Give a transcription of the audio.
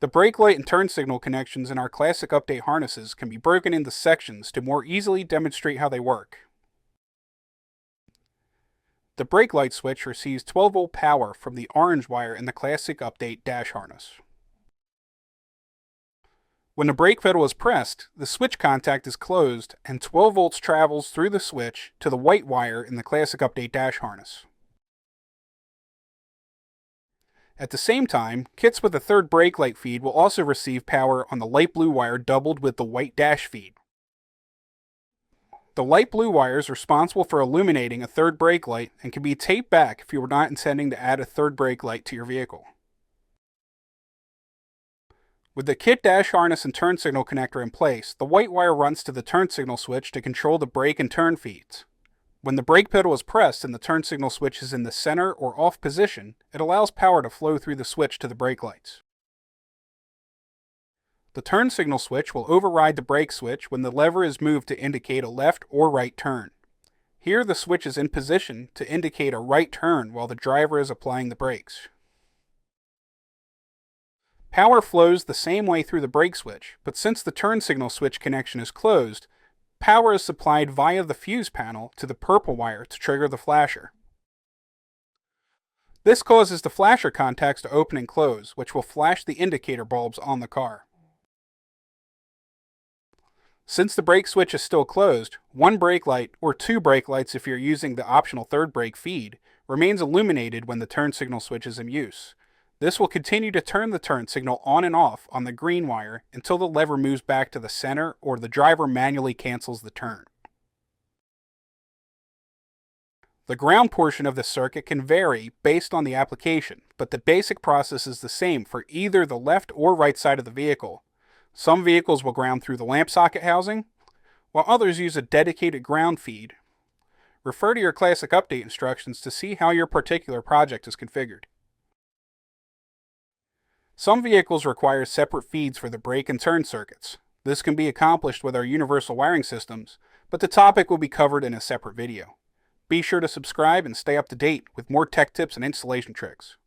The brake light and turn signal connections in our classic update harnesses can be broken into sections to more easily demonstrate how they work. The brake light switch receives 12-volt power from the orange wire in the classic update dash harness. When the brake pedal is pressed, the switch contact is closed and 12 volts travels through the switch to the white wire in the classic update dash harness. At the same time, kits with a third brake light feed will also receive power on the light blue wire doubled with the white dash feed. The light blue wire is responsible for illuminating a third brake light and can be taped back if you were not intending to add a third brake light to your vehicle. With the kit dash harness and turn signal connector in place, the white wire runs to the turn signal switch to control the brake and turn feeds. When the brake pedal is pressed and the turn signal switch is in the center or off position, it allows power to flow through the switch to the brake lights. The turn signal switch will override the brake switch when the lever is moved to indicate a left or right turn. Here the switch is in position to indicate a right turn while the driver is applying the brakes. Power flows the same way through the brake switch, but since the turn signal switch connection is closed, power is supplied via the fuse panel to the purple wire to trigger the flasher. This causes the flasher contacts to open and close, which will flash the indicator bulbs on the car. Since the brake switch is still closed, one brake light, or two brake lights if you're using the optional third brake feed, remains illuminated when the turn signal switch is in use. This will continue to turn the turn signal on and off on the green wire until the lever moves back to the center or the driver manually cancels the turn. The ground portion of the circuit can vary based on the application, but the basic process is the same for either the left or right side of the vehicle. Some vehicles will ground through the lamp socket housing, while others use a dedicated ground feed. Refer to your classic update instructions to see how your particular project is configured. Some vehicles require separate feeds for the brake and turn circuits. This can be accomplished with our universal wiring systems, but the topic will be covered in a separate video. Be sure to subscribe and stay up to date with more tech tips and installation tricks.